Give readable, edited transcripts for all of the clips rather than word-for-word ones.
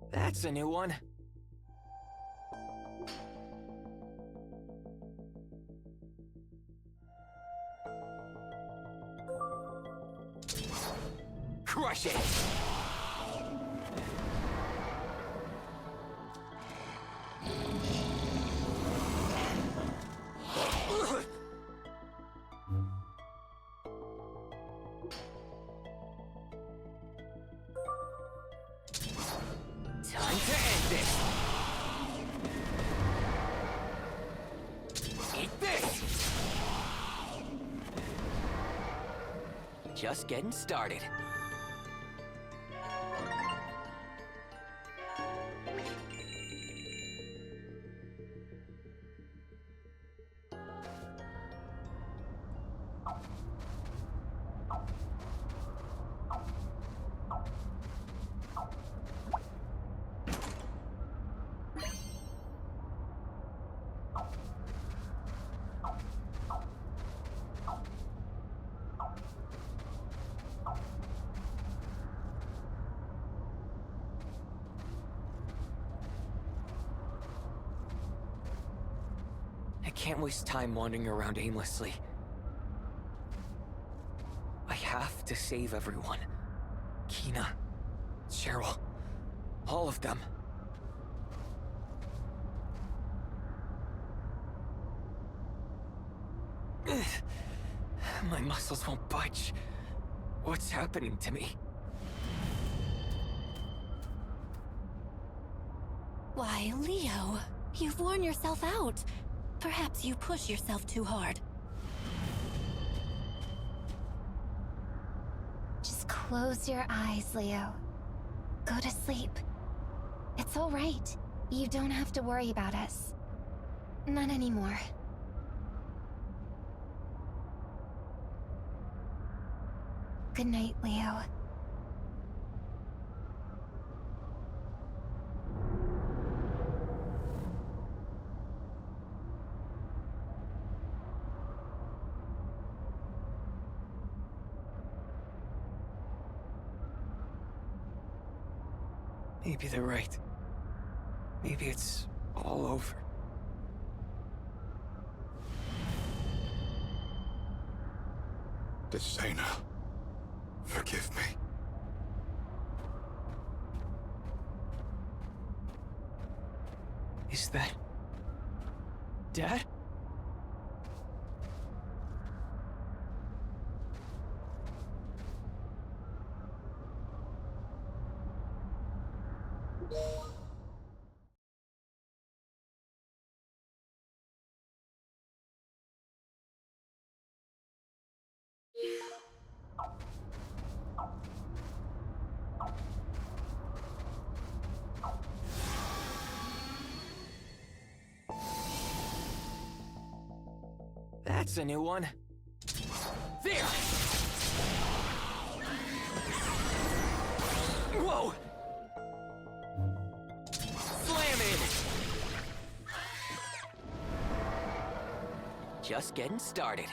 That's a new one. Crush it! Time to end this! Eat this! Just getting started. I can't waste time wandering around aimlessly. I have to save everyone. Kina, Cheryl, all of them. My muscles won't budge. What's happening to me? Why, Leo, you've worn yourself out. Perhaps you push yourself too hard. Just close your eyes, Leo. Go to sleep. It's all right. You don't have to worry about us. Not anymore. Good night, Leo. Maybe they're right. Maybe it's all over. Desena, forgive me. Is that... Dad? That's a new one. There! Whoa! Slam it! Just getting started.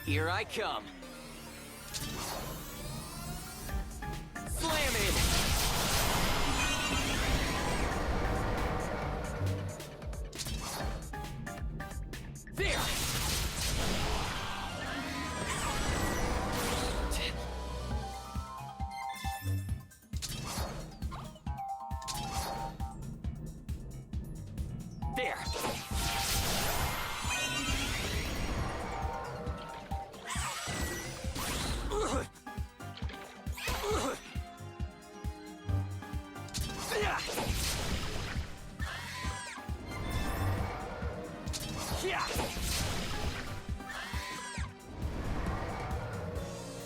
Here I come. Slam it! There! There!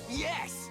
Yes!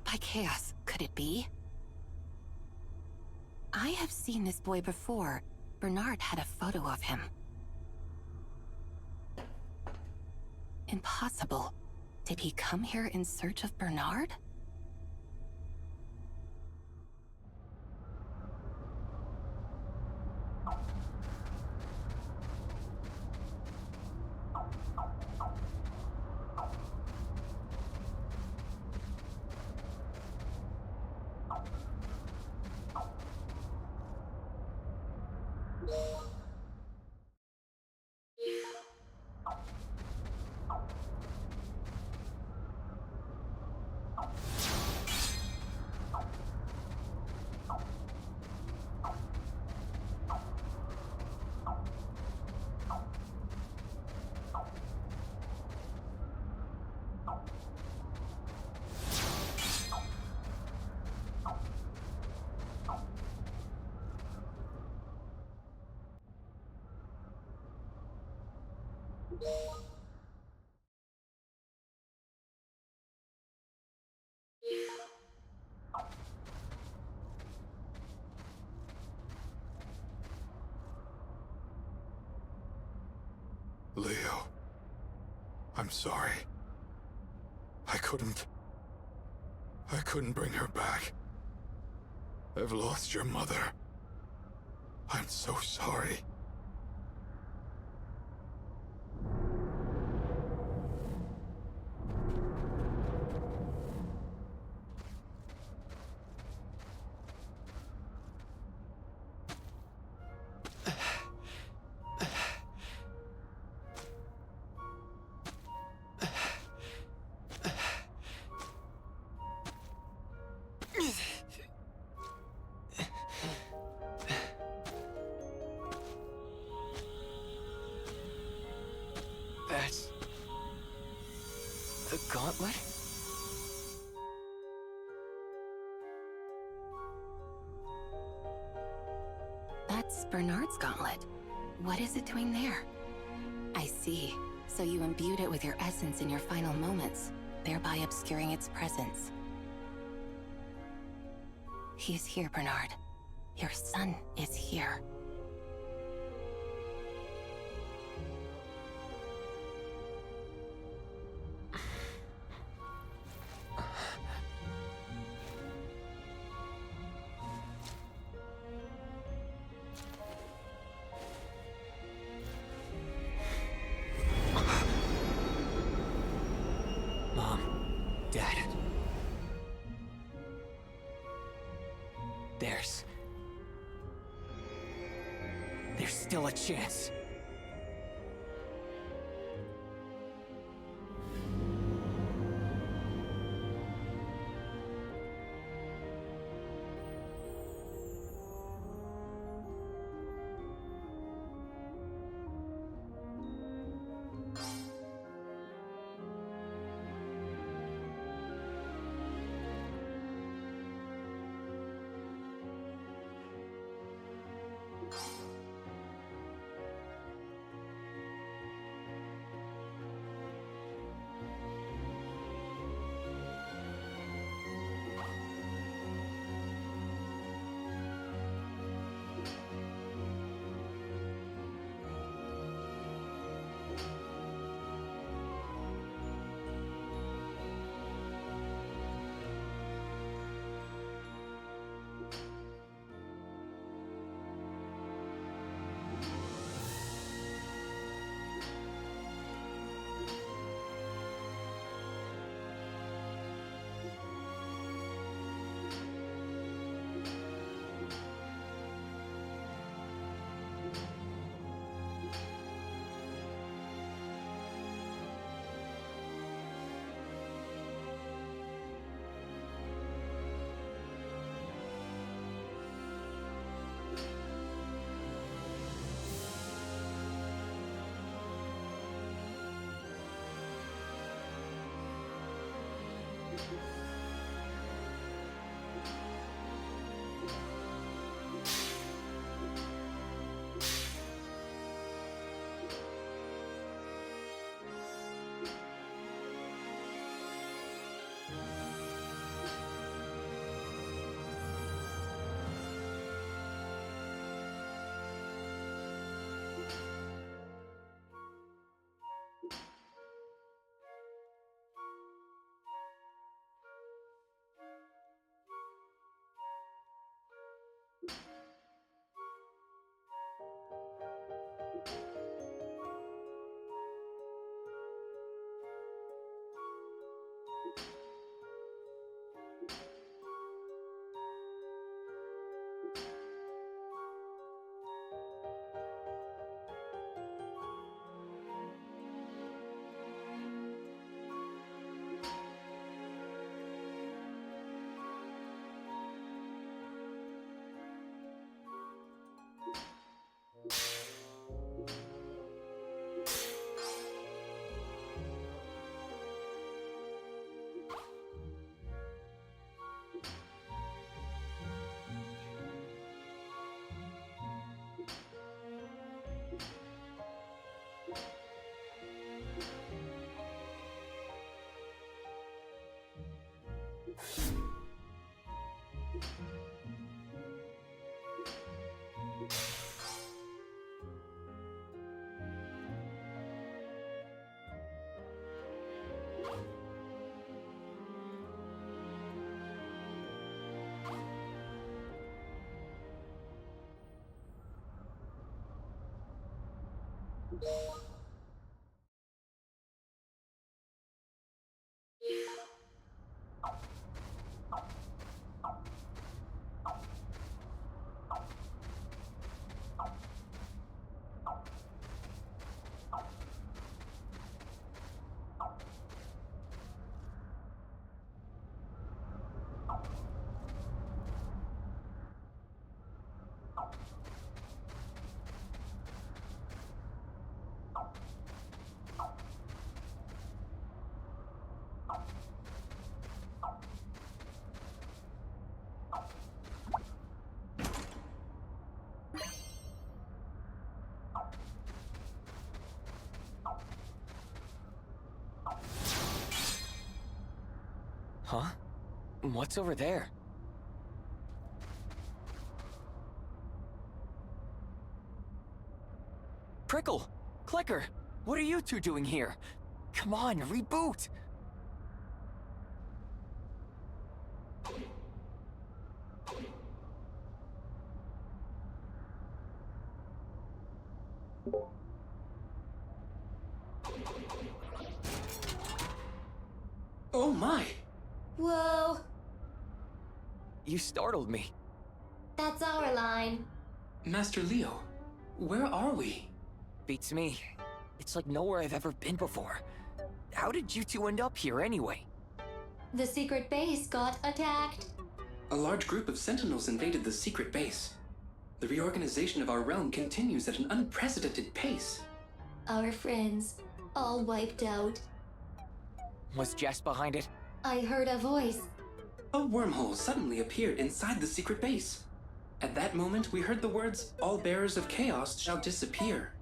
By chaos, could it be? I have seen this boy before. Bernard had a photo of him. Impossible. Did he come here in search of Bernard? Leo, I'm sorry. I couldn't bring her back. I've lost your mother. I'm so sorry. That's... the gauntlet? That's Bernard's gauntlet. What is it doing there? I see. So you imbued it with your essence in your final moments, thereby obscuring its presence. He is here, Bernard. Your son is here. Mom, Dad. There's still a chance. Huh? What's over there? Prickle! Clicker! What are you two doing here? Come on, reboot! Oh my! Whoa, You startled me. that's our line. Master Leo, where are we? Beats me. It's like nowhere I've ever been before. How did you two end up here anyway? The secret base got attacked. A large group of sentinels invaded the secret base. The reorganization of our realm continues at an unprecedented pace. Our friends, all wiped out. Was Jess behind it? I heard a voice. A wormhole suddenly appeared inside the secret base. At that moment, we heard the words, "All bearers of chaos shall disappear."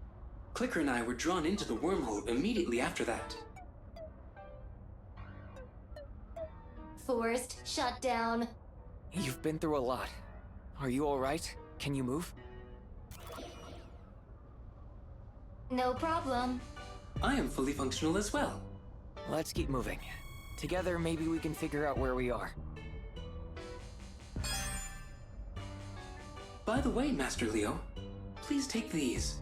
Clicker and I were drawn into the wormhole immediately after that. Forced shutdown. You've been through a lot. Are you alright? Can you move? No problem. I am fully functional as well. Let's keep moving. Together, maybe we can figure out where we are. By the way, Master Leo, please take these.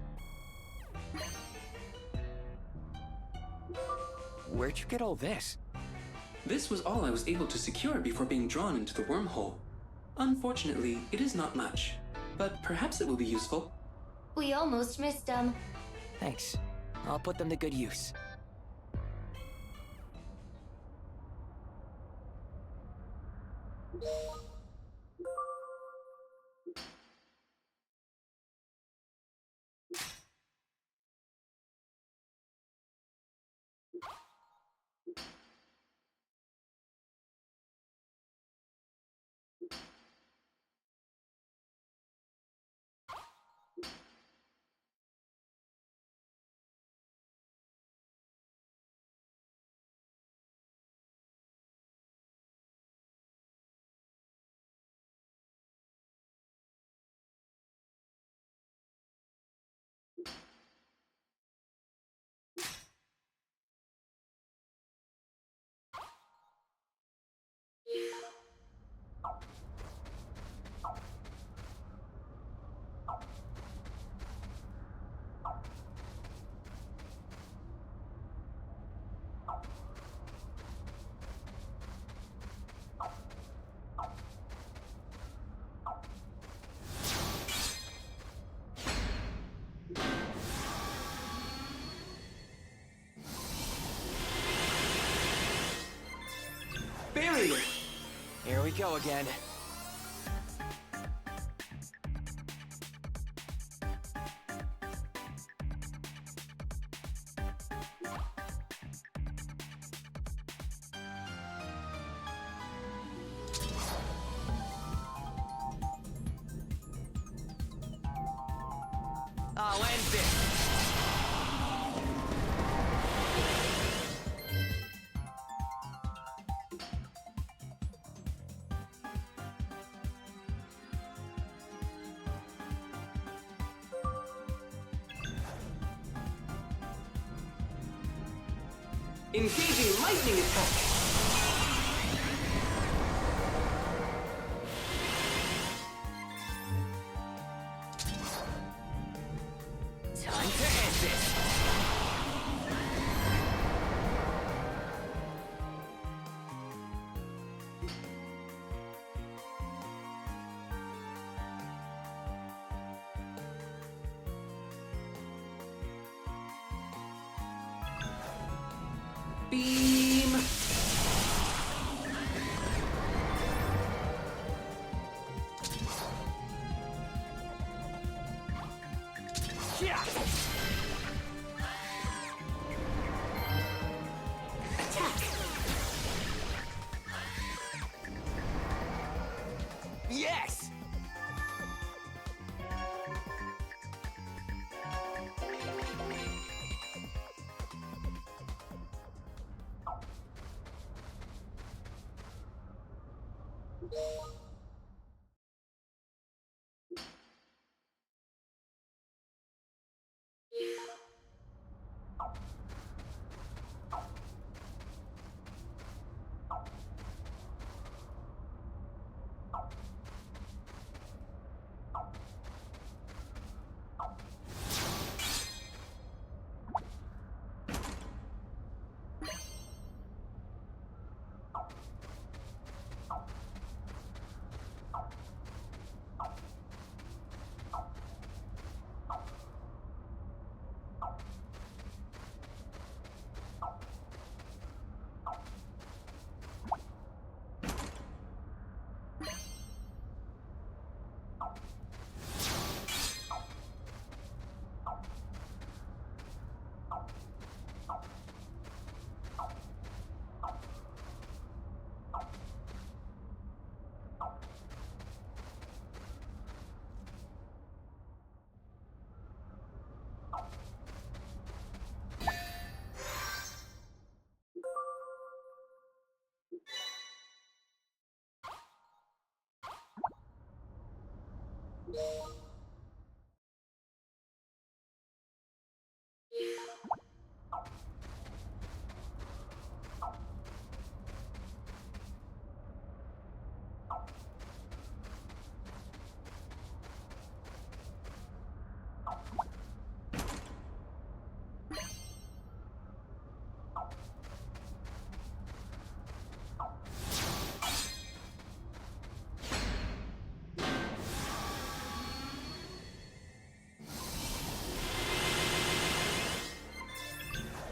Where'd you get all this? This was all I was able to secure before being drawn into the wormhole. Unfortunately, it is not much, but perhaps it will be useful. We almost missed them. Thanks. I'll put them to good use. Barrier! Here we go again. I'll end this. Engaging lightning attack! Time to end this. Beam! Yeah. Attack! Yes!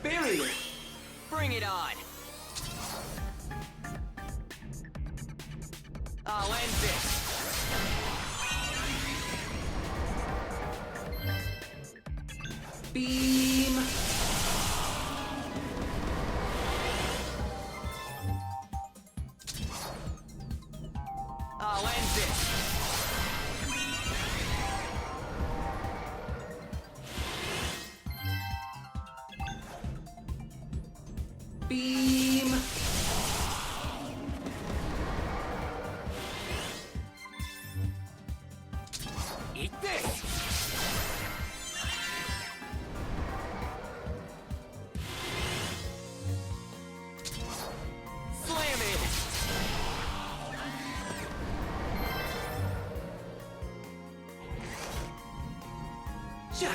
Barrier! Bring it on! I'll end this! Beam! I'll end this! Beam! Eat this! Slam it! Ja!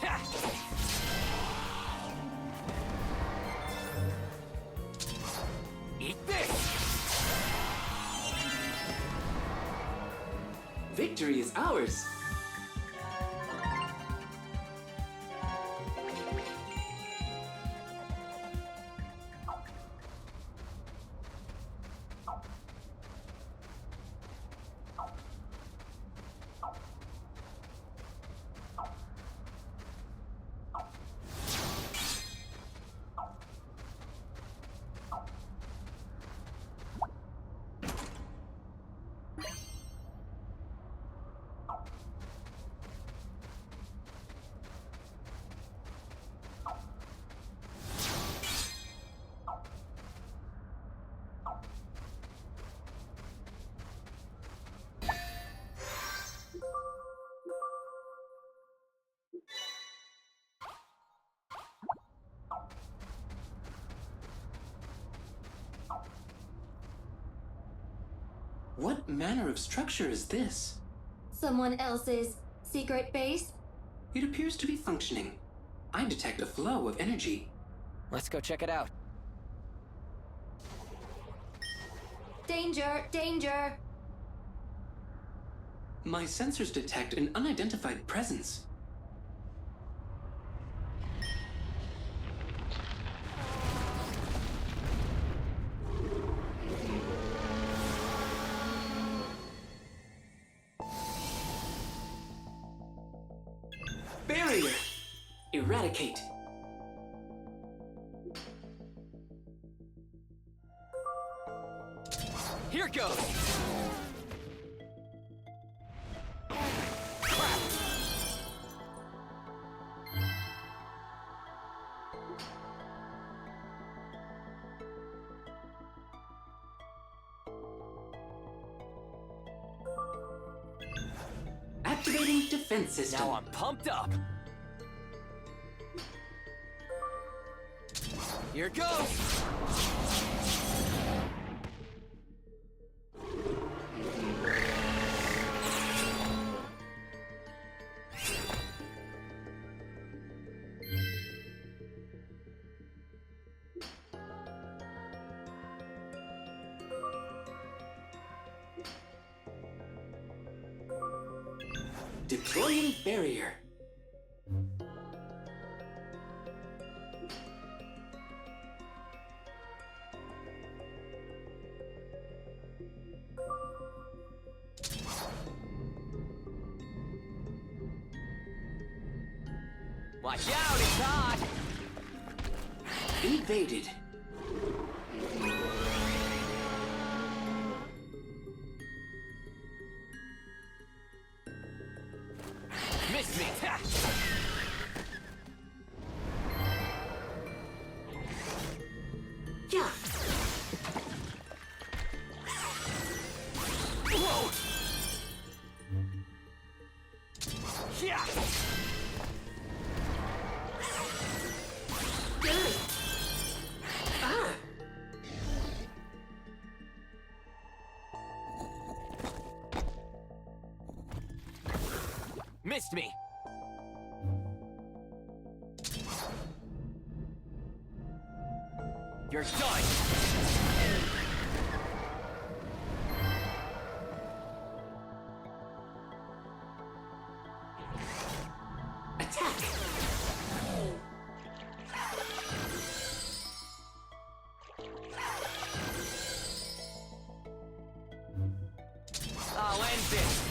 Ta! Eat this! Victory is ours! What manner of structure is this? Someone else's secret base? It appears to be functioning. I detect a flow of energy. Let's go check it out. Danger! Danger! My sensors detect an unidentified presence. Barrier! Eradicate! Here goes! Activating defense system. Now I'm pumped up! Here goes! Deploying barrier. Watch out, it's hot! Invaded. Missed me! Ha! Yeah. missed me! You're done! Attack! I'll end this!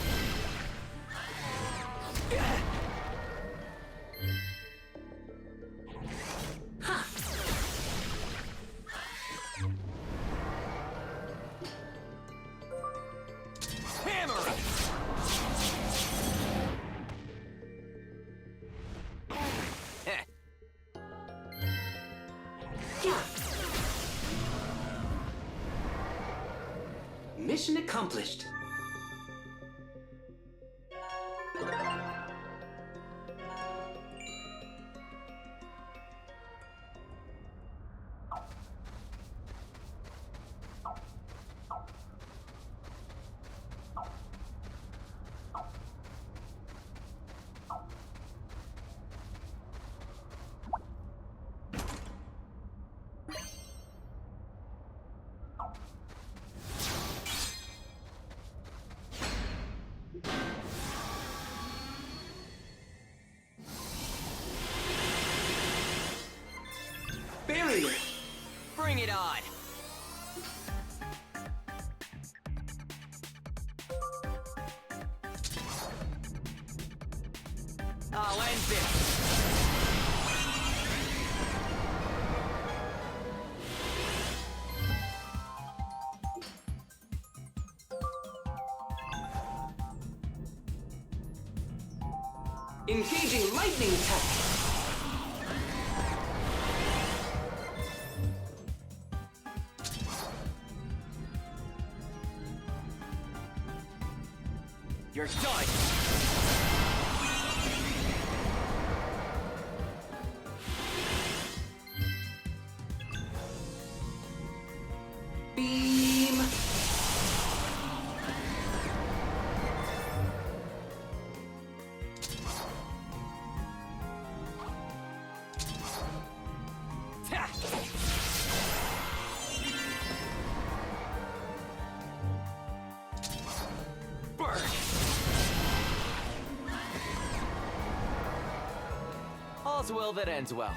Hammer! Mission accomplished. Barrier! Bring it on! I'll end this! Engaging lightning attack! You're done! Beam! Ta! Burn! All's well that ends well.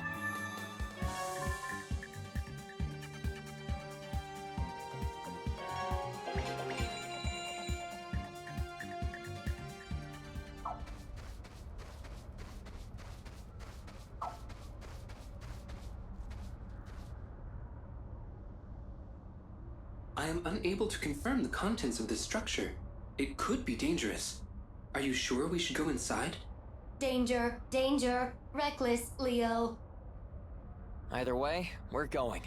I am unable to confirm the contents of this structure. It could be dangerous. Are you sure we should go inside? Danger, danger, reckless, Leo. Either way, we're going.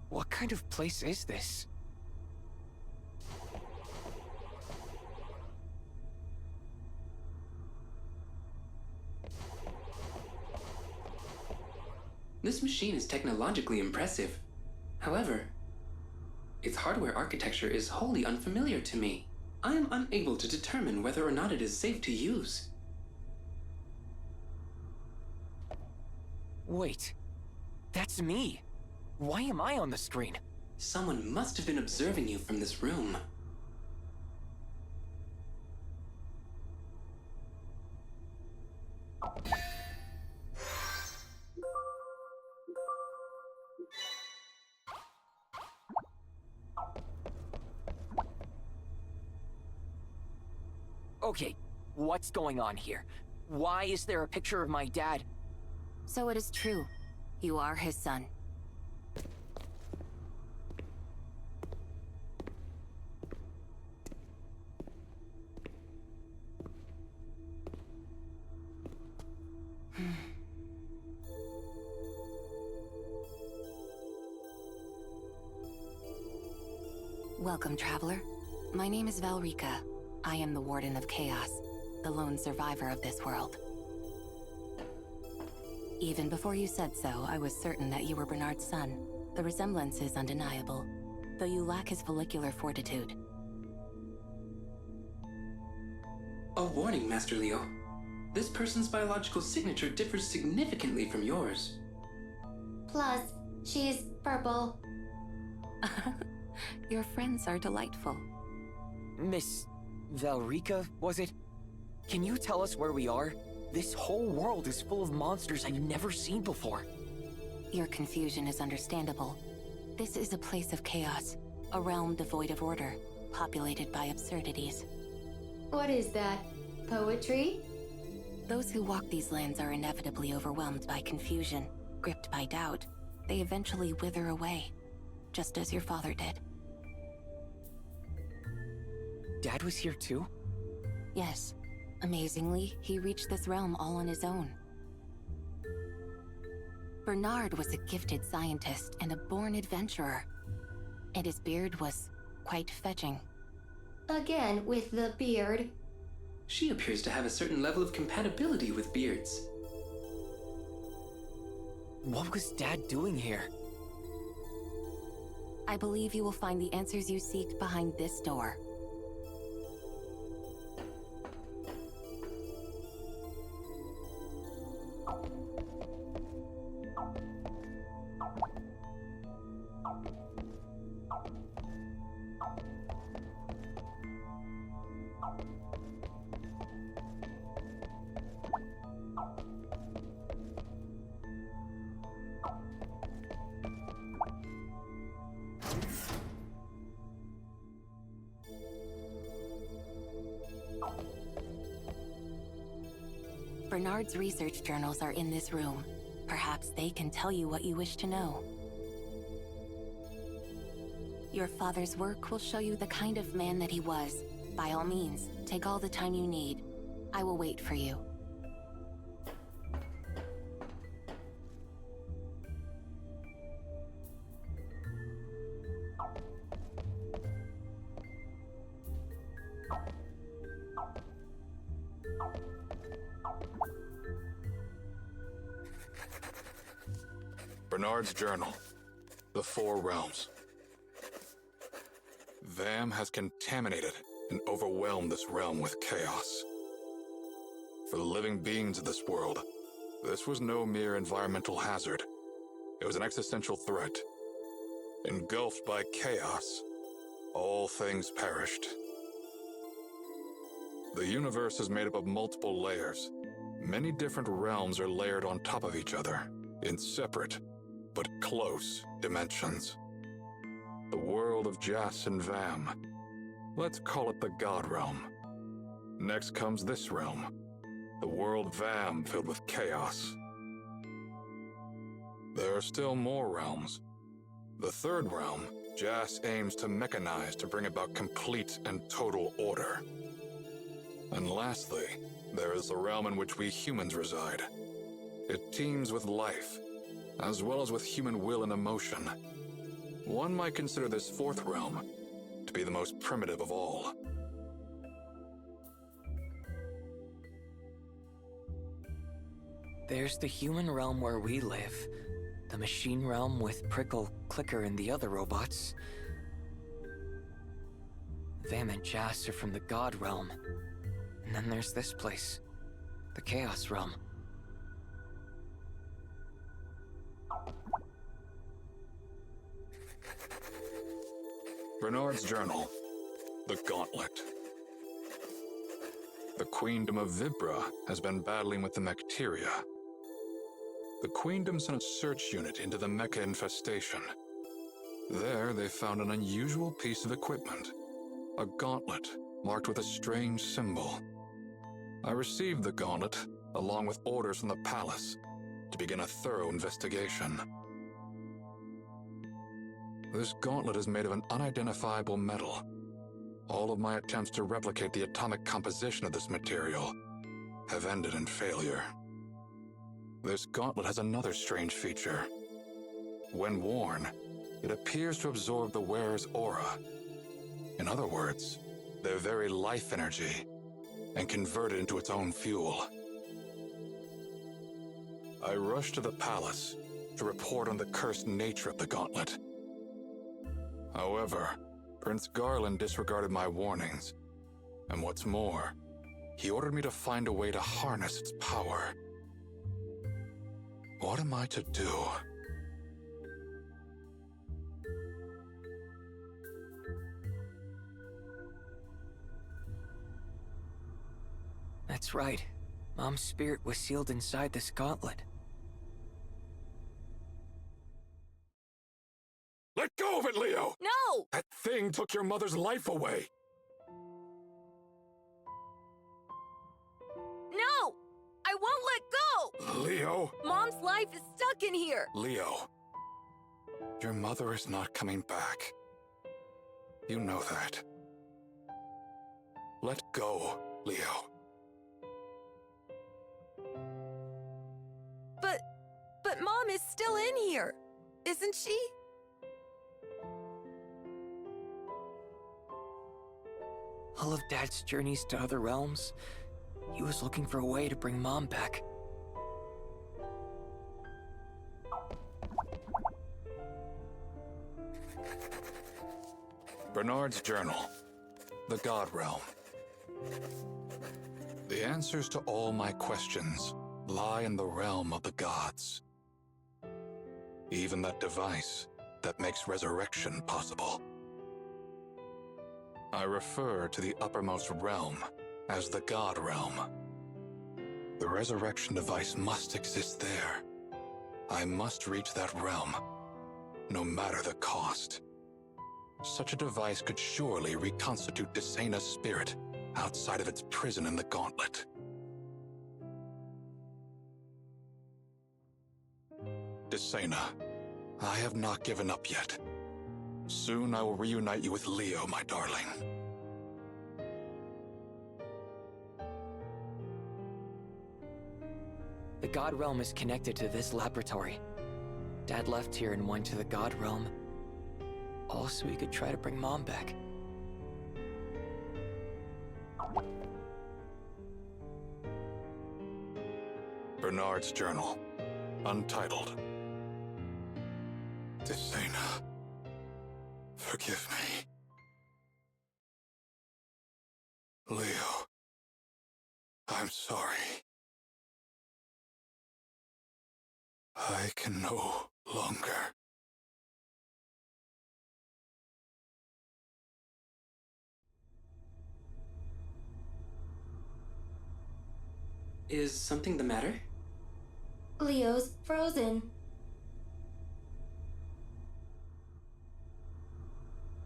What kind of place is this? This machine is technologically impressive. However, its hardware architecture is wholly unfamiliar to me. I am unable to determine whether or not it is safe to use. Wait, that's me. Why am I on the screen? Someone must have been observing you from this room. Okay, what's going on here? Why is there a picture of my dad? So it is true. You are his son. Welcome, traveler. My name is Valrika. I am the Warden of Chaos, the lone survivor of this world. Even before you said so, I was certain that you were Bernard's son. The resemblance is undeniable, though you lack his follicular fortitude. A warning, Master Leo. This person's biological signature differs significantly from yours. Plus, she's purple. Your friends are delightful. Miss Valrica, was it? Can you tell us where we are? This whole world is full of monsters I've never seen before. Your confusion is understandable. This is a place of chaos, a realm devoid of order, populated by absurdities. What is that? Poetry? Those who walk these lands are inevitably overwhelmed by confusion, gripped by doubt. They eventually wither away, just as your father did. Dad was here too? Yes. Amazingly, he reached this realm all on his own. Bernard was a gifted scientist and a born adventurer, and his beard was quite fetching. Again with the beard. She appears to have a certain level of compatibility with beards. What was Dad doing here? I believe you will find the answers you seek behind this door. Bernard's research journals are in this room. Perhaps they can tell you what you wish to know. Your father's work will show you the kind of man that he was. By all means, take all the time you need. I will wait for you. Bernard's journal. The Four Realms. Vam has contaminated and overwhelmed this realm with chaos. For the living beings of this world, this was no mere environmental hazard. It was an existential threat. Engulfed by chaos, all things perished. The universe is made up of multiple layers. Many different realms are layered on top of each other, in separate but close dimensions. The world of Jas and Vam. Let's call it the God Realm. Next comes this realm, the world Vam filled with chaos. There are still more realms. The third realm, Jas aims to mechanize to bring about complete and total order. And lastly, there is the realm in which we humans reside. It teems with life, as well as with human will and emotion. One might consider this fourth realm to be the most primitive of all. There's the human realm where we live, the machine realm with Prickle, Clicker, and the other robots. Vam and Jas are from the God realm. And then there's this place, the Chaos realm. Bernard's journal, the Gauntlet. The Queendom of Vibra has been battling with the Mechteria. The Queendom sent a search unit into the mecha infestation. There, they found an unusual piece of equipment, a gauntlet marked with a strange symbol. I received the gauntlet, along with orders from the palace, to begin a thorough investigation. This gauntlet is made of an unidentifiable metal. All of my attempts to replicate the atomic composition of this material have ended in failure. This gauntlet has another strange feature. When worn, it appears to absorb the wearer's aura. In other words, their very life energy, and convert it into its own fuel. I rushed to the palace to report on the cursed nature of the gauntlet. However, Prince Garland disregarded my warnings, and what's more, he ordered me to find a way to harness its power. What am I to do? That's right. Mom's spirit was sealed inside this gauntlet. Let go of it, Leo! No! That thing took your mother's life away! No! I won't let go! Leo! Mom's life is stuck in here! Leo. Your mother is not coming back. You know that. Let go, Leo. But Mom is still in here, isn't she? All of Dad's journeys to other realms, he was looking for a way to bring Mom back. Bernard's journal. The God Realm. The answers to all my questions lie in the realm of the gods. Even that device that makes resurrection possible. I refer to the uppermost realm as the God Realm. The resurrection device must exist there. I must reach that realm, no matter the cost. Such a device could surely reconstitute Desena's spirit outside of its prison in the gauntlet. Desena, I have not given up yet. Soon I will reunite you with Leo, my darling. The God Realm is connected to this laboratory. Dad left here and went to the God Realm, all so he could try to bring Mom back. Bernard's journal. Untitled. Desena, forgive me. Leo, I'm sorry. I can no longer. Is something the matter? Leo's frozen.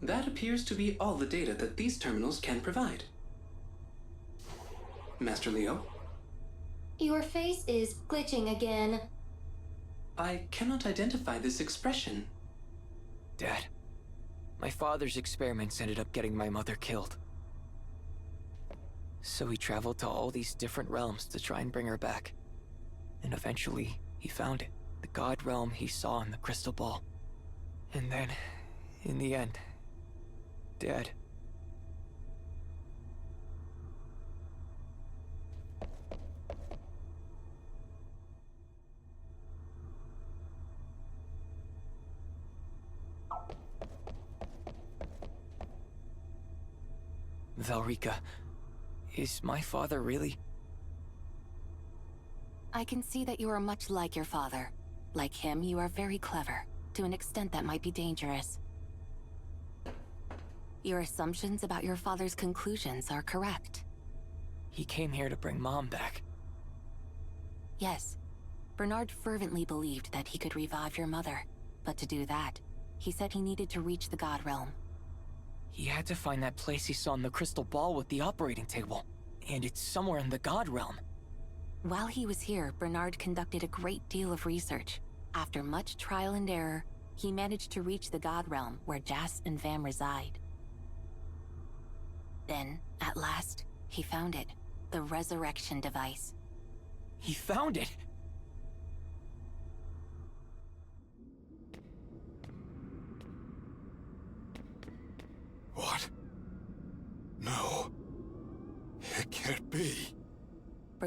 That appears to be all the data that these terminals can provide. Master Leo? Your face is glitching again. I cannot identify this expression. Dad, my father's experiments ended up getting my mother killed. So he traveled to all these different realms to try and bring her back. And eventually, he found it. The God Realm he saw in the crystal ball. And then, in the end, Dad. Valrika, is my father really? I can see that you are much like your father. Like him, you are very clever, to an extent that might be dangerous. Your assumptions about your father's conclusions are correct. He came here to bring Mom back. Yes, Bernard fervently believed that he could revive your mother. But to do that, he said he needed to reach the God Realm. He had to find that place he saw in the crystal ball with the operating table. And it's somewhere in the God Realm. While he was here, Bernard conducted a great deal of research. After much trial and error, he managed to reach the God Realm where Jas and Vam reside. Then, at last, he found it. The resurrection device. He found it! What? No.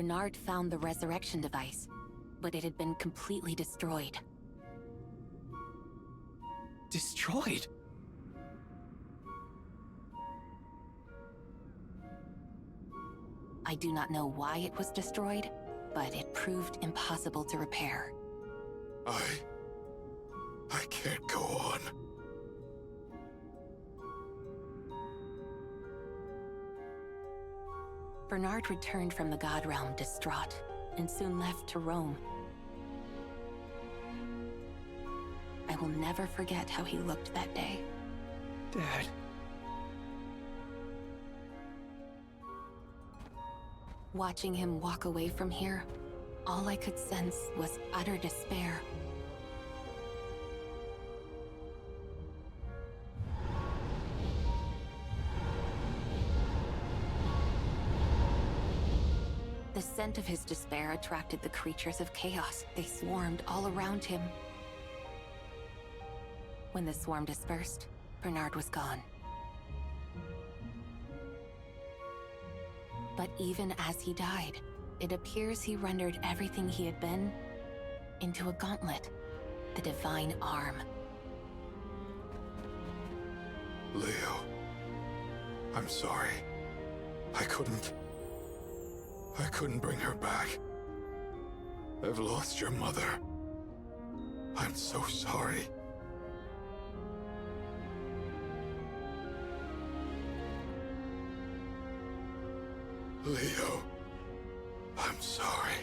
Bernard found the resurrection device, but it had been completely destroyed. Destroyed? I do not know why it was destroyed, but it proved impossible to repair. I can't go on. Bernard returned from the God Realm distraught, and soon left to roam. I will never forget how he looked that day. Dad. Watching him walk away from here, all I could sense was utter despair. The scent of his despair attracted the creatures of chaos. They swarmed all around him. When the swarm dispersed, Bernard was gone. But even as he died, it appears he rendered everything he had been into a gauntlet, the divine arm. Leo, I'm sorry. I couldn't bring her back. I've lost your mother. I'm so sorry. Leo, I'm sorry.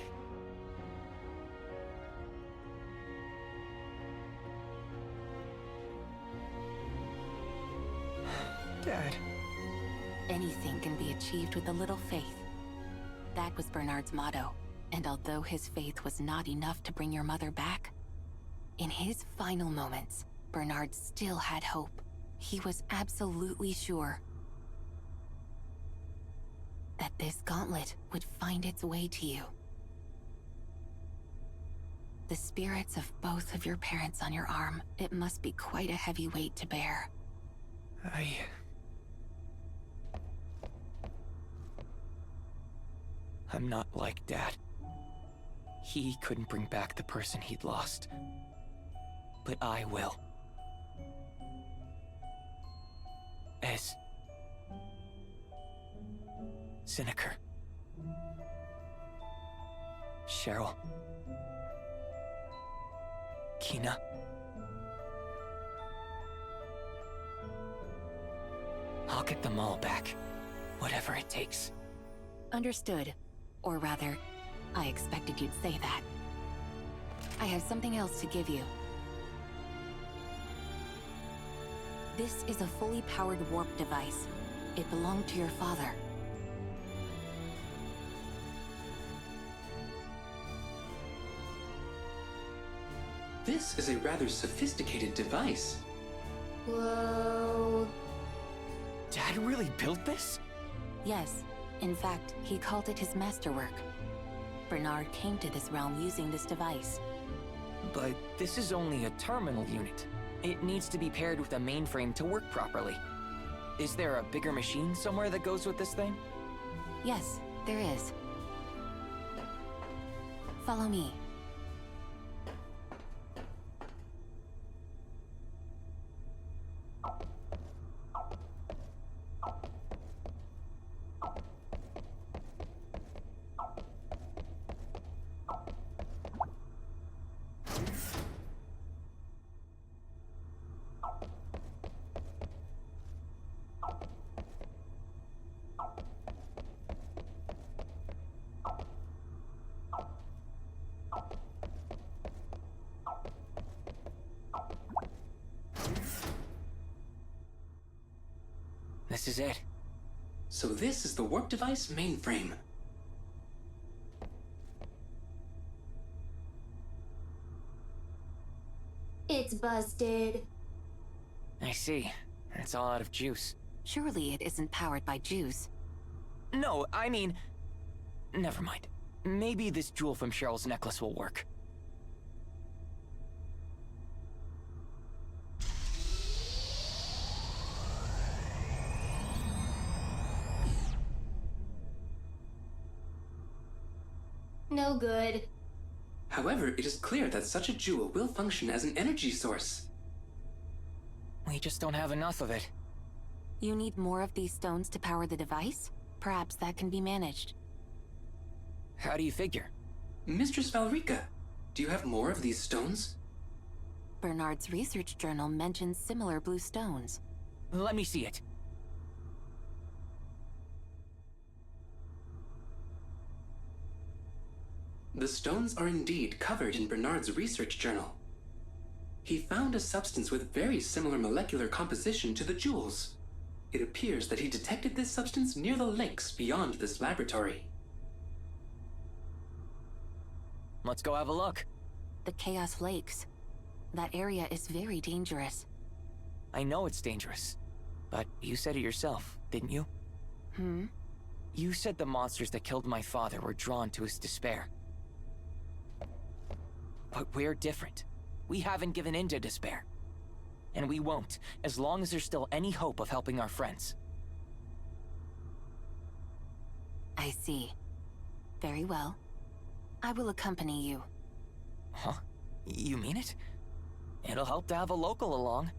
Dad. Anything can be achieved with a little faith. That was Bernard's motto, and although his faith was not enough to bring your mother back, in his final moments, Bernard still had hope. He was absolutely sure that this gauntlet would find its way to you. The spirits of both of your parents on your arm, it must be quite a heavy weight to bear. I'm not like Dad. He couldn't bring back the person he'd lost. But I will. As Siniker, Cheryl, Kina, I'll get them all back, whatever it takes. Understood. Or rather, I expected you'd say that. I have something else to give you. This is a fully powered warp device. It belonged to your father. This is a rather sophisticated device. Whoa. Dad really built this? Yes. In fact, he called it his masterwork. Bernard came to this realm using this device. But this is only a terminal unit. It needs to be paired with a mainframe to work properly. Is there a bigger machine somewhere that goes with this thing? Yes, there is. Follow me. This is it. So this is the warp device mainframe. It's busted. I see. It's all out of juice. Surely it isn't powered by juice. No, I mean... Never mind. Maybe this jewel from Cheryl's necklace will work. No good. However, it is clear that such a jewel will function as an energy source. We just don't have enough of it. You need more of these stones to power the device? Perhaps that can be managed. How do you figure? Mistress Valrica, do you have more of these stones? Bernard's research journal mentions similar blue stones. Let me see it. The stones are indeed covered in Bernard's research journal. He found a substance with very similar molecular composition to the jewels. It appears that he detected this substance near the lakes beyond this laboratory. Let's go have a look. The Chaos Lakes. That area is very dangerous. I know it's dangerous, but you said it yourself, didn't you? You said the monsters that killed my father were drawn to his despair. But we're different. We haven't given in to despair. And we won't, as long as there's still any hope of helping our friends. I see. Very well. I will accompany you. Huh? You mean it? It'll help to have a local along.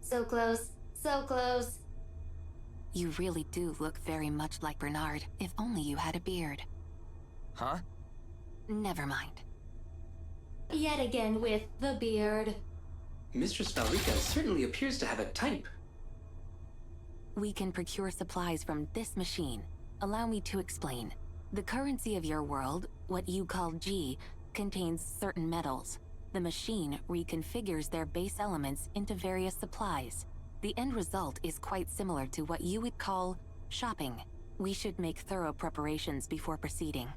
So close, so close. You really do look very much like Bernard, if only you had a beard. Huh? Never mind. Yet again with the beard. Mistress Valrica certainly appears to have a type. We can procure supplies from this machine. Allow me to explain. The currency of your world, what you call G, contains certain metals. The machine reconfigures their base elements into various supplies. The end result is quite similar to what you would call shopping. We should make thorough preparations before proceeding.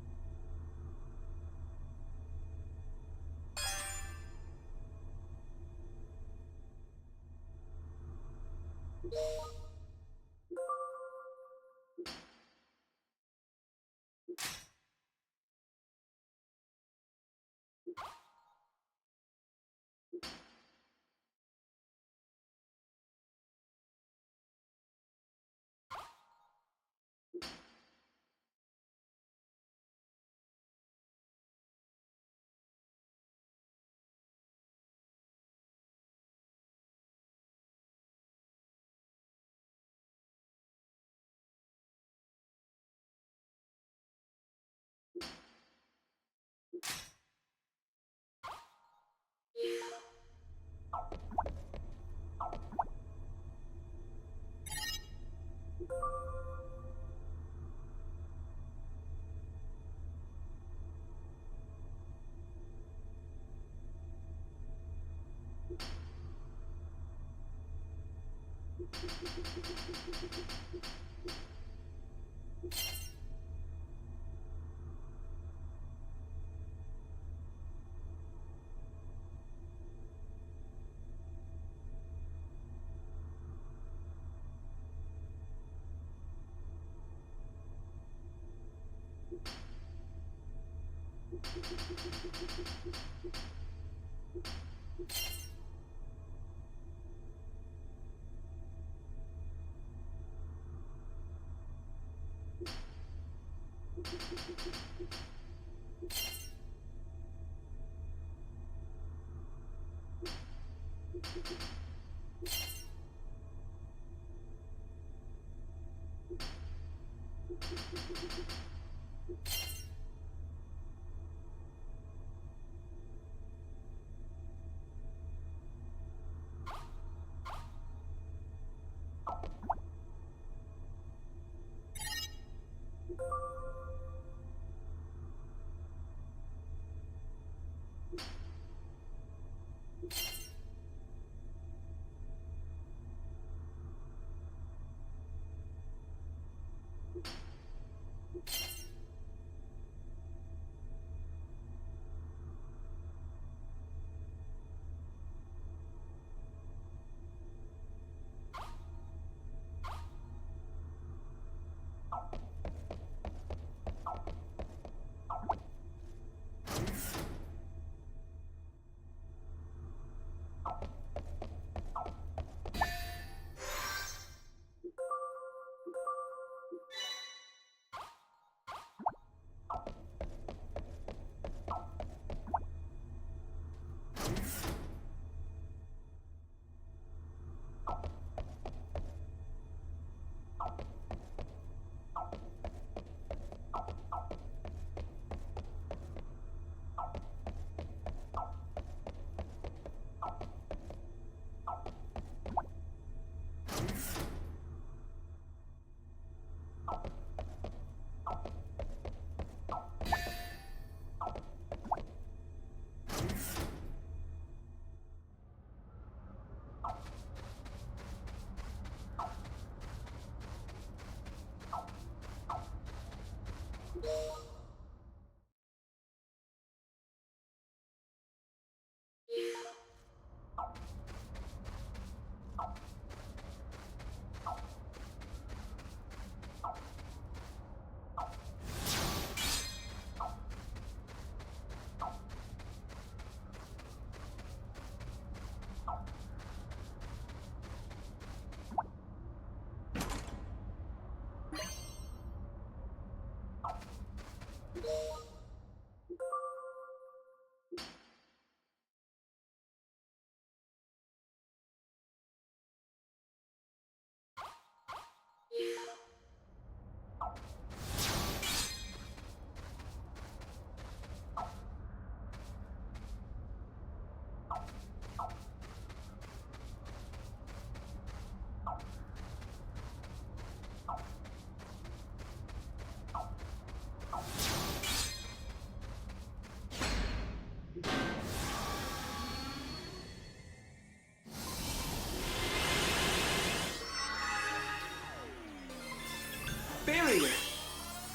Barrier!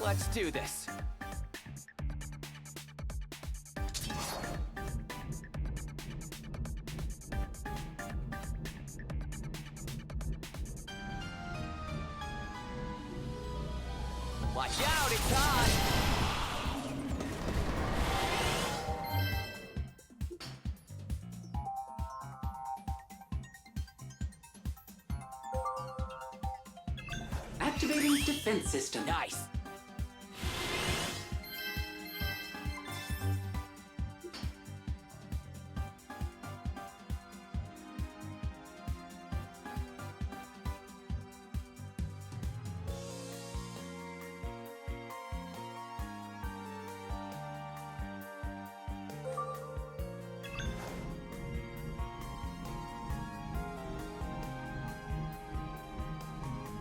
Let's do this. Watch out, it's hot! Activating defense system. Nice.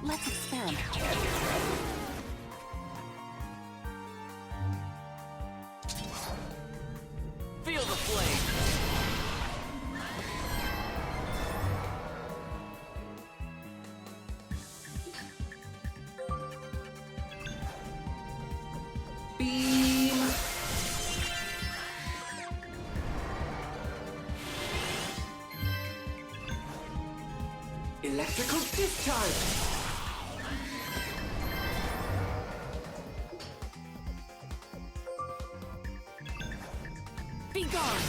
Let's experiment. Feel the flame. Beam! Electrical discharge! Be gone!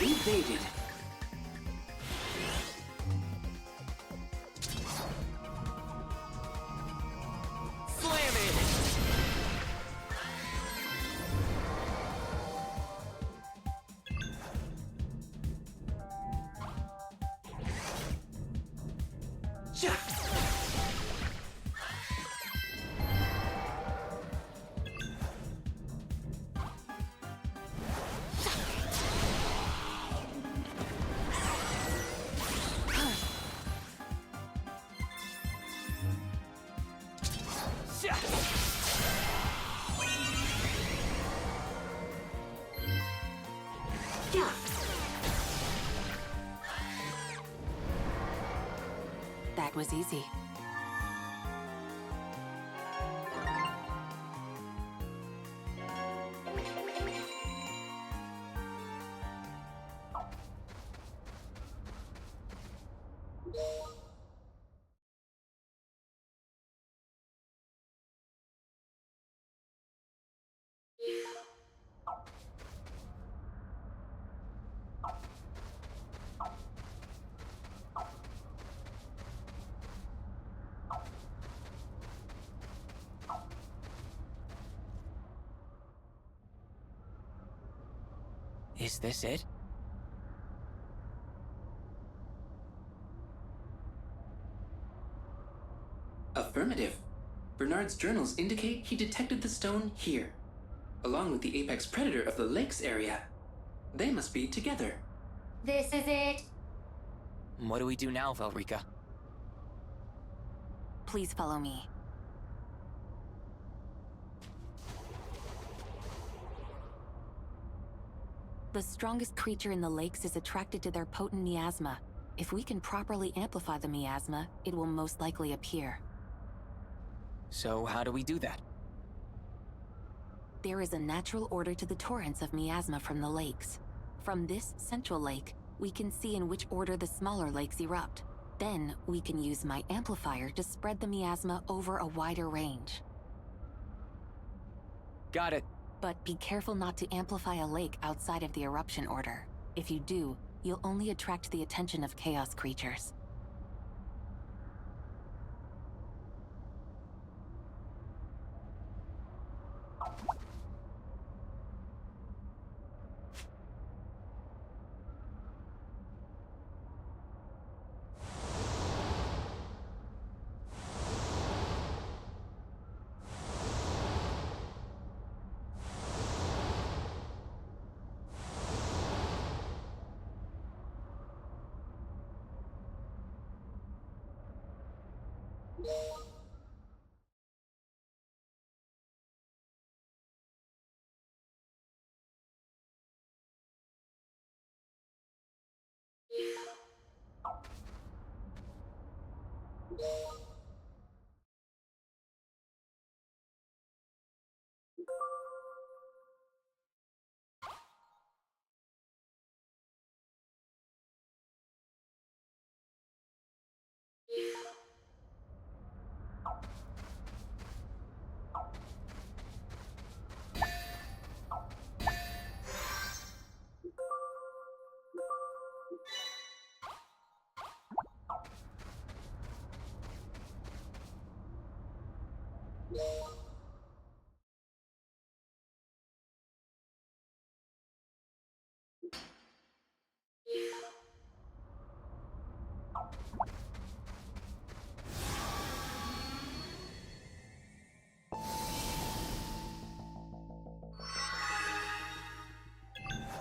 Invaded. Slam it. Ja! Sha. Ja! That was easy. Is this it? Affirmative. Bernard's journals indicate he detected the stone here, along with the apex predator of the lakes area. They must be together. This is it. What do we do now, Velrika? Please follow me. The strongest creature in the lakes is attracted to their potent miasma. If we can properly amplify the miasma, it will most likely appear. So how do we do that? There is a natural order to the torrents of miasma from the lakes. From this central lake, we can see in which order the smaller lakes erupt. Then, we can use my amplifier to spread the miasma over a wider range. Got it. But be careful not to amplify a lake outside of the eruption order. If you do, you'll only attract the attention of chaos creatures.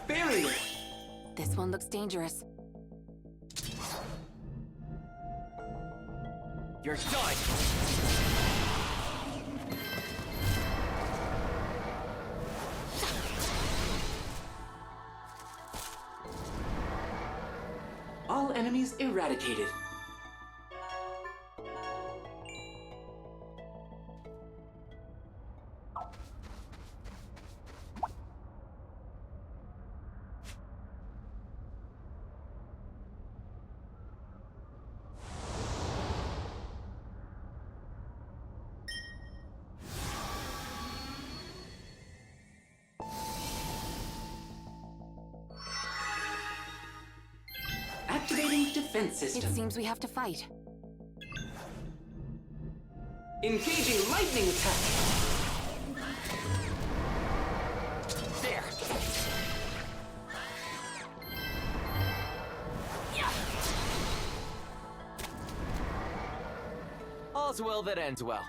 Barrier! This one looks dangerous. You're done! All enemies eradicated. Activating defense It system. seems we have to fight. Engaging lightning attack. There! All's well that ends well.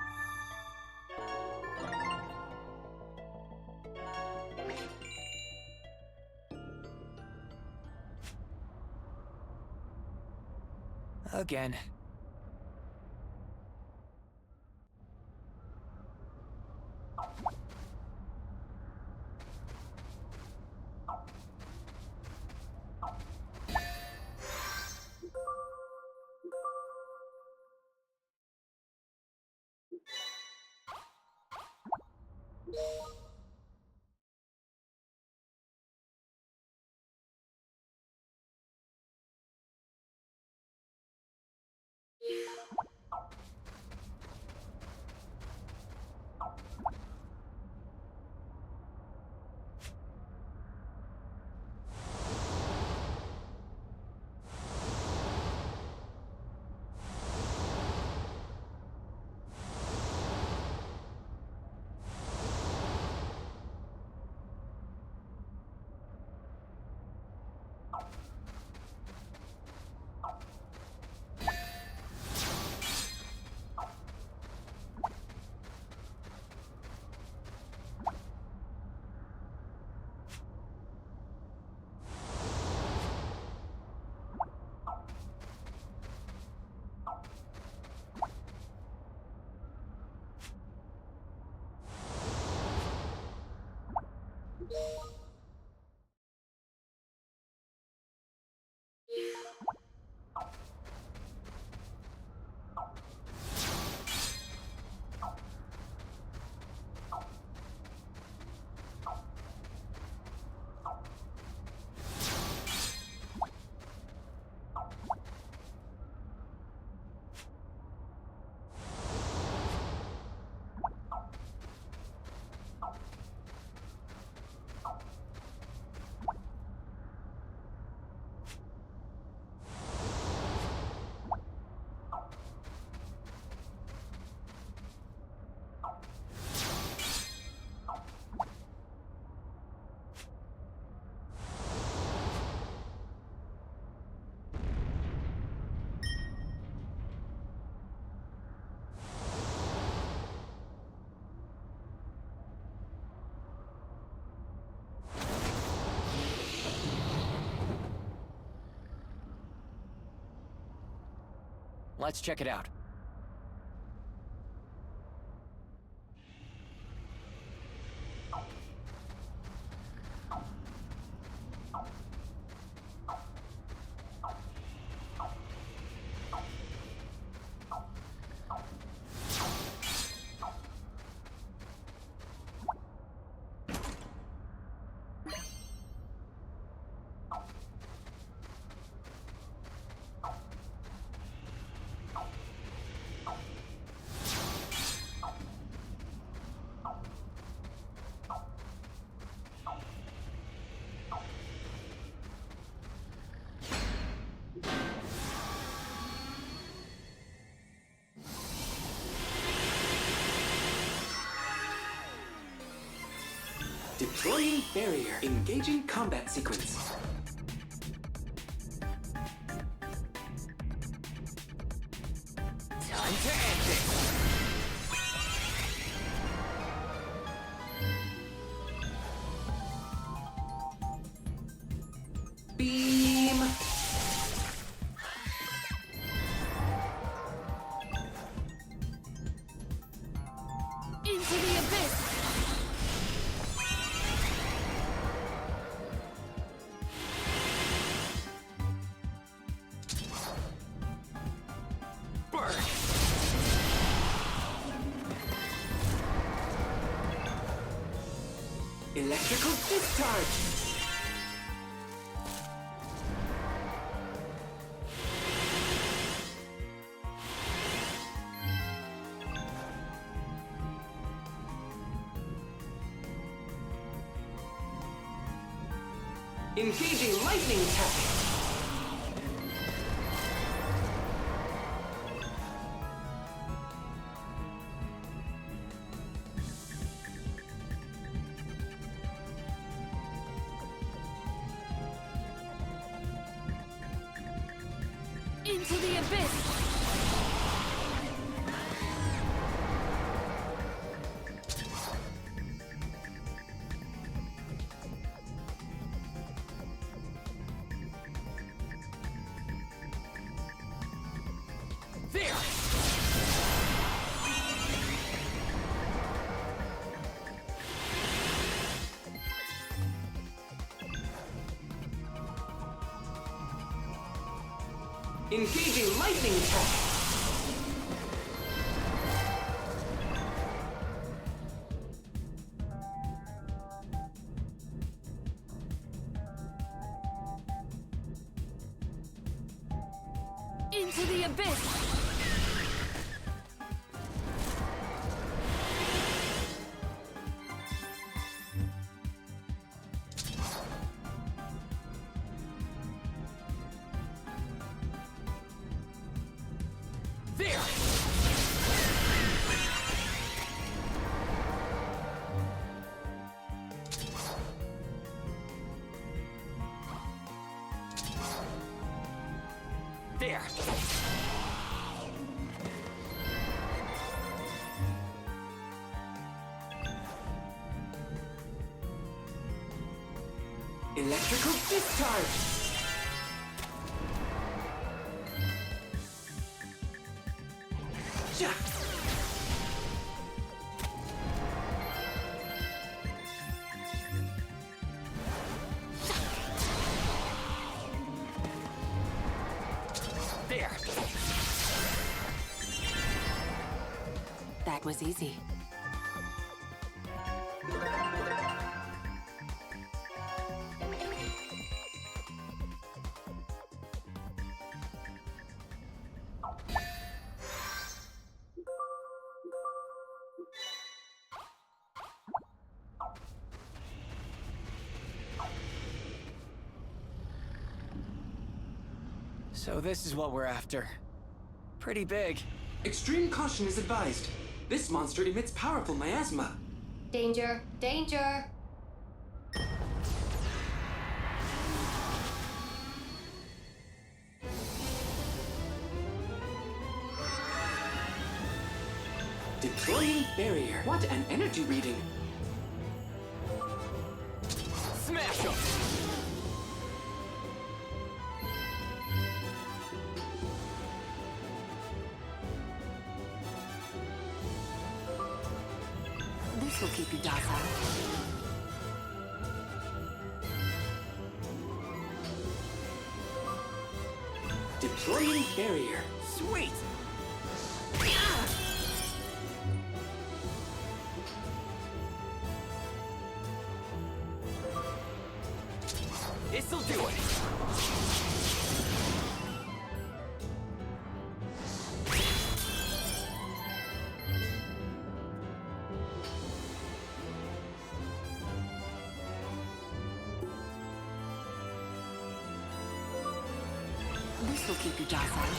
Again. Let's check it out. Deploying barrier. Engaging combat sequence. Time to end this! Beam. Into the abyss! Burn! Electrical discharge. Engaging lightning attack. Into the abyss! There! Engaging lightning attack. Into the abyss! There! There! Electrical discharge. Ja. There! That was easy. So this is what we're after. Pretty big. Extreme caution is advised. This monster emits powerful miasma. Danger! Danger! Deploying barrier. What an energy reading. Smash 'em! This will keep you docile. Deploying barrier. Sweet! This'll do it! This will keep you docile.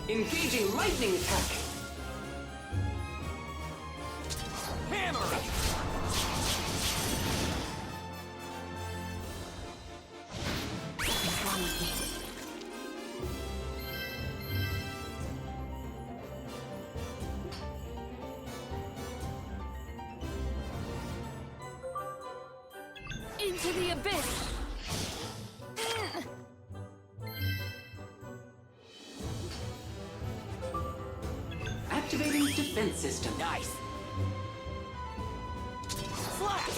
Engaging lightning attack. Hammer! Something's wrong with me. Into the abyss! Activating defense system. Nice! Slash!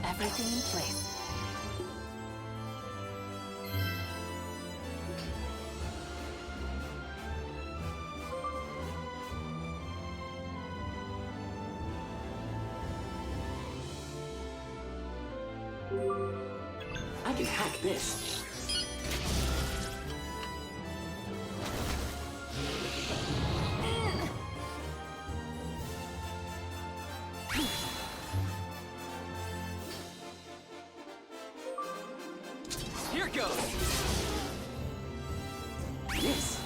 Everything in place. I can hack this. Here goes! This.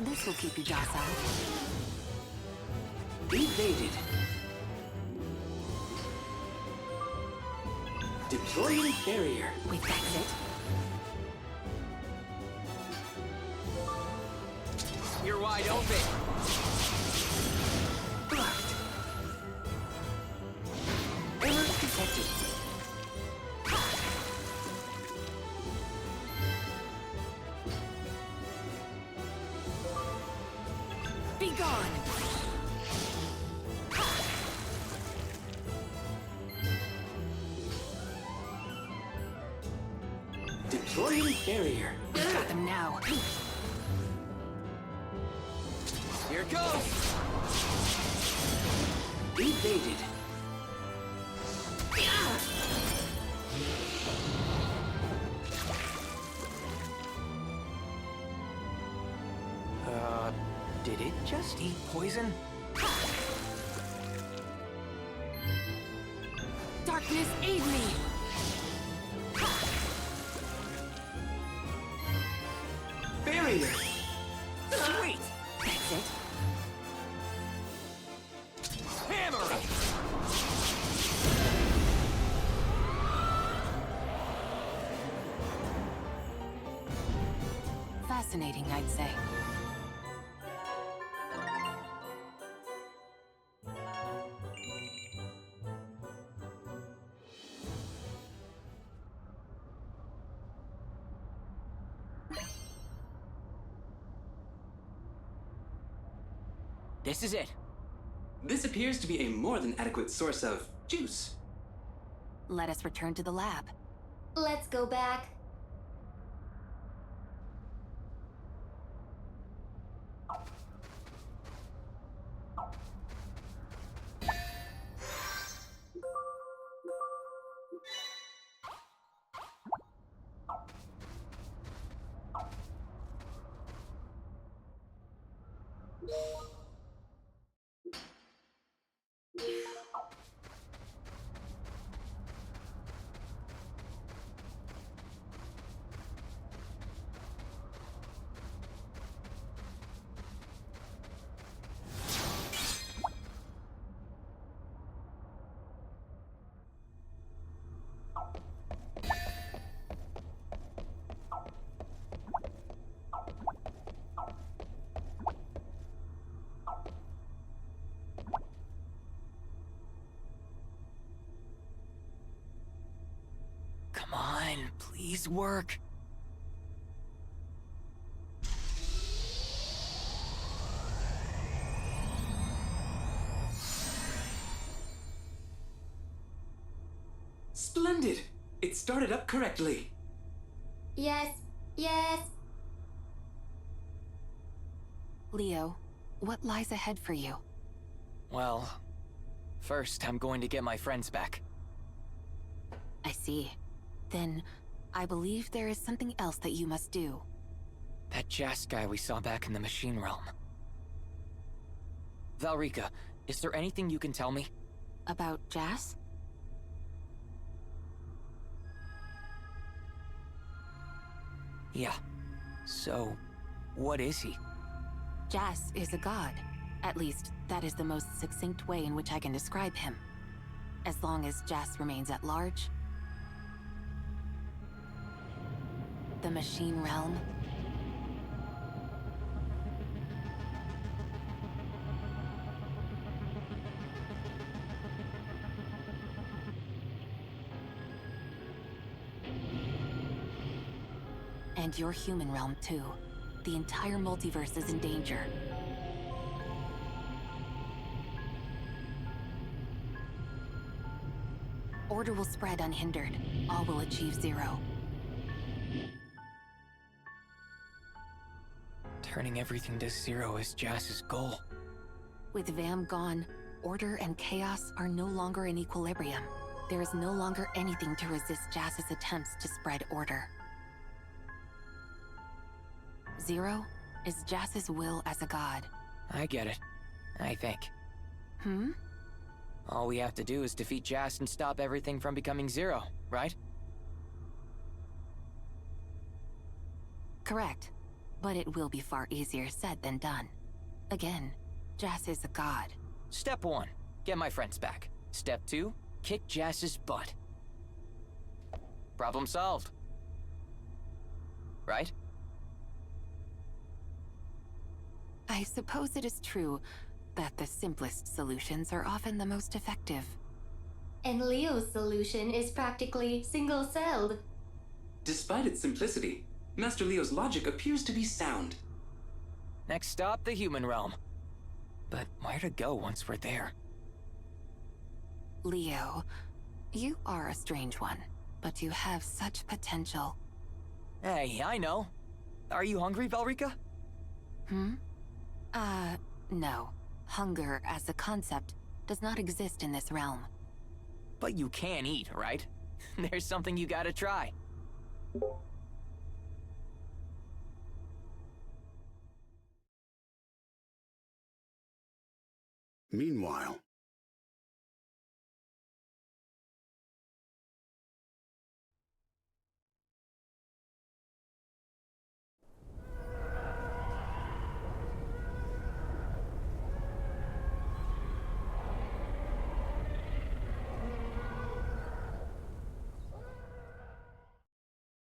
This will keep you docile. Evaded. Deploying barrier. Wait, that's it? You're wide open! Blocked. Error detected. Be gone! Deploying barrier. We've got them now. Here goes! Evaded. Did it just eat poison? Darkness, aid me! Barrier. Sweet! That's it. Hammer! Fascinating, I'd say. This is it. This appears to be a more than adequate source of juice. Let us return to the lab. Let's go back. Come on, please work. Splendid! It started up correctly. Yes, yes. Leo, what lies ahead for you? Well, first I'm going to get my friends back. I see. Then, I believe there is something else that you must do. That Jas guy we saw back in the machine realm. Valrika, is there anything you can tell me? About Jas? Yeah. So, what is he? Jas is a god. At least, that is the most succinct way in which I can describe him. As long as Jas remains at large, the machine realm, and your human realm too. The entire multiverse is in danger. Order will spread unhindered. All will achieve zero. Turning everything to zero is Jas's goal. With Vam gone, order and chaos are no longer in equilibrium. There is no longer anything to resist Jas's attempts to spread order. Zero is Jas's will as a god. I get it. I think. Hmm? All we have to do is defeat Jas and stop everything from becoming zero, right? Correct. But it will be far easier said than done. Again, Jas is a god. Step 1, get my friends back. Step 2, kick Jas's butt. Problem solved. Right? I suppose it is true that the simplest solutions are often the most effective. And Leo's solution is practically single-celled. Despite its simplicity, Master Leo's logic appears to be sound. Next stop, the human realm. But where to go once we're there? Leo, you are a strange one, but you have such potential. Hey, I know. Are you hungry, Valrika? Hmm? No. Hunger as a concept does not exist in this realm. But you can eat, right? There's something you gotta try. Meanwhile,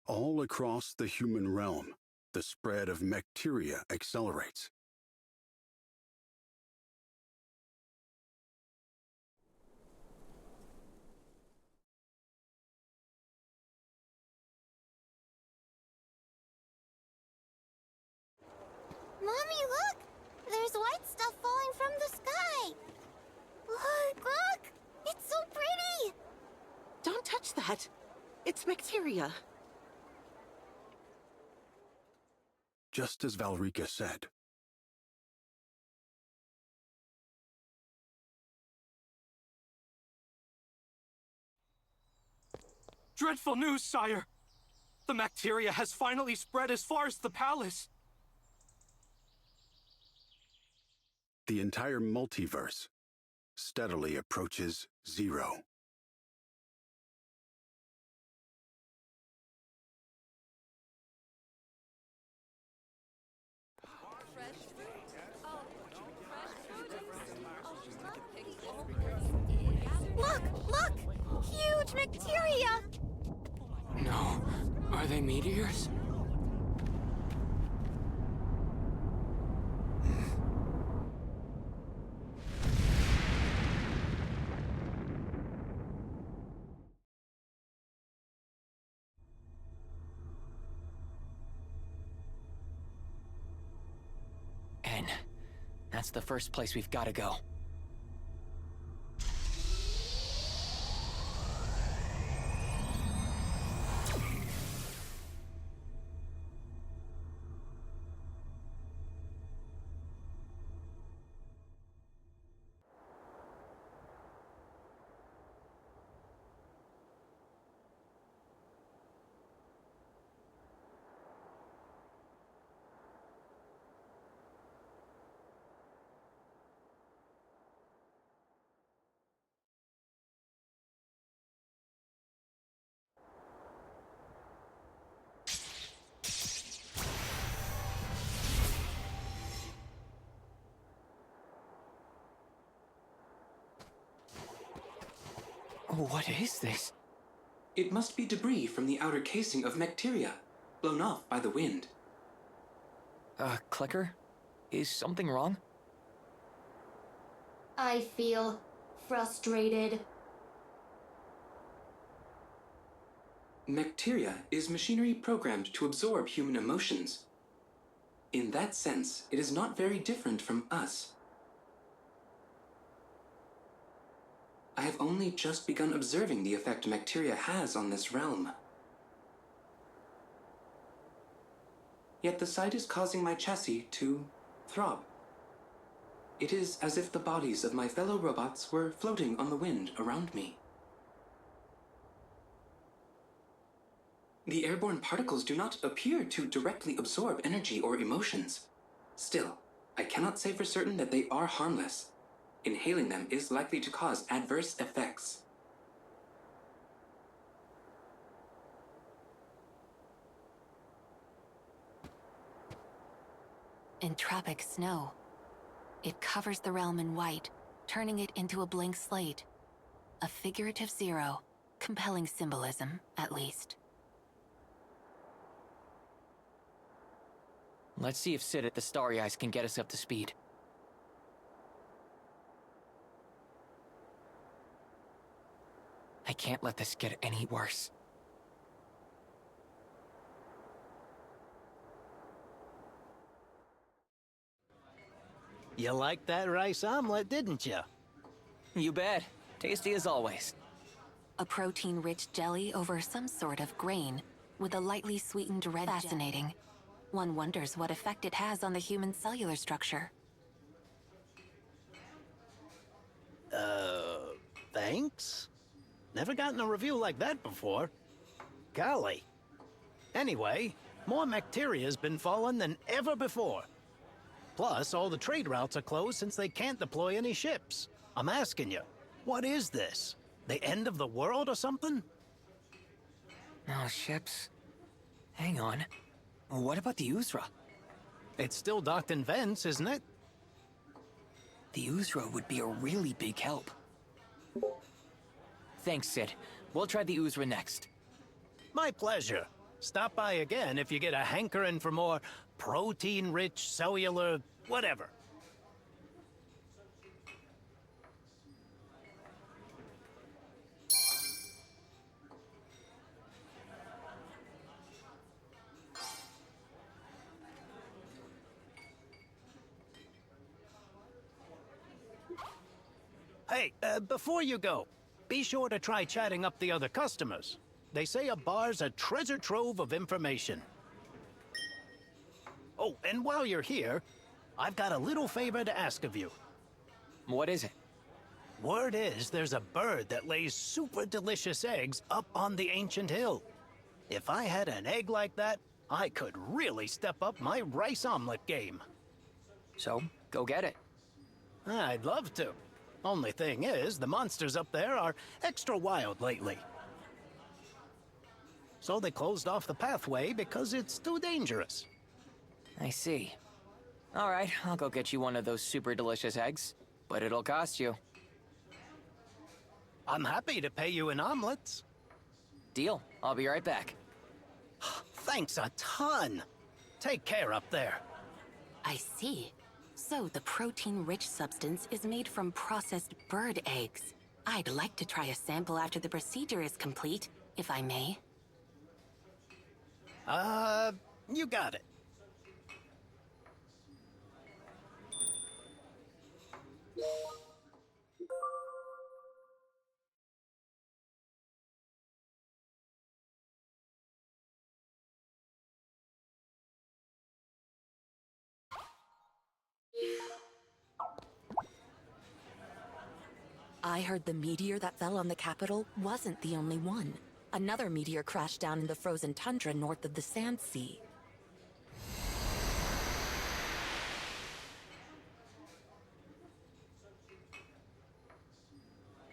all across the human realm, the spread of bacteria accelerates. Mommy, look! There's white stuff falling from the sky! Look! It's so pretty! Don't touch that. It's bacteria. Just as Valrika said. Dreadful news, sire! The bacteria has finally spread as far as the palace. The entire multiverse steadily approaches zero. Look! Look! Huge bacteria! No. Are they meteors? And that's the first place we've got to go. What is this? It must be debris from the outer casing of Nectaria, blown off by the wind. Clicker? Is something wrong? I feel frustrated. Nectaria is machinery programmed to absorb human emotions. In that sense, it is not very different from us. I have only just begun observing the effect Nectaria has on this realm. Yet the sight is causing my chassis to throb. It is as if the bodies of my fellow robots were floating on the wind around me. The airborne particles do not appear to directly absorb energy or emotions. Still, I cannot say for certain that they are harmless. Inhaling them is likely to cause adverse effects. Entropic snow. It covers the realm in white, turning it into a blank slate. A figurative zero, compelling symbolism, at least. Let's see if Sid at the Starry Eyes can get us up to speed. I can't let this get any worse. You liked that rice omelet, didn't you? You bet. Tasty as always. A protein-rich jelly over some sort of grain with a lightly sweetened red. Fascinating. One wonders what effect it has on the human cellular structure. Thanks? Never gotten a review like that before. Golly. Anyway, more Nectaria's been fallen than ever before. Plus, all the trade routes are closed since they can't deploy any ships. I'm asking you, what is this? The end of the world or something? No ships. Hang on. What about the Uzra? It's still docked in Vents, isn't it? The Uzra would be a really big help. Thanks, Sid. We'll try the Uzra next. My pleasure. Stop by again if you get a hankering for more protein-rich cellular whatever. Hey, before you go, be sure to try chatting up the other customers. They say a bar's a treasure trove of information. Oh, and while you're here, I've got a little favor to ask of you. What is it? Word is there's a bird that lays super delicious eggs up on the ancient hill. If I had an egg like that, I could really step up my rice omelet game. So, go get it. I'd love to. Only thing is, the monsters up there are extra wild lately. So they closed off the pathway because it's too dangerous. I see. All right, I'll go get you one of those super delicious eggs, but it'll cost you. I'm happy to pay you in omelets. Deal. I'll be right back. Thanks a ton. Take care up there. I see. So the protein-rich substance is made from processed bird eggs. I'd like to try a sample after the procedure is complete, if I may. You got it. I heard the meteor that fell on the capital wasn't the only one. Another meteor crashed down in the frozen tundra north of the Sand Sea.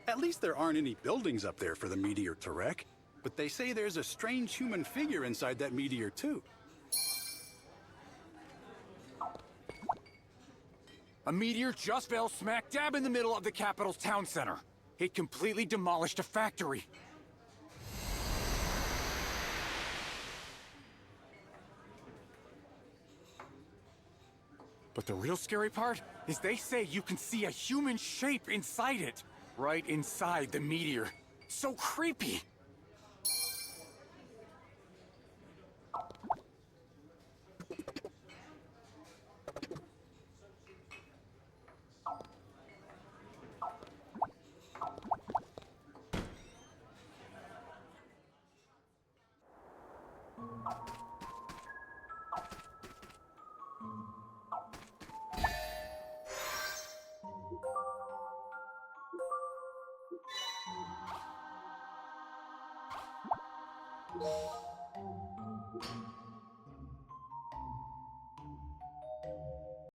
At least there aren't any buildings up there for the meteor to wreck. But they say there's a strange human figure inside that meteor, too. A meteor just fell smack dab in the middle of the capital's town center. It completely demolished a factory. But the real scary part is they say you can see a human shape inside it. Right inside the meteor. So creepy.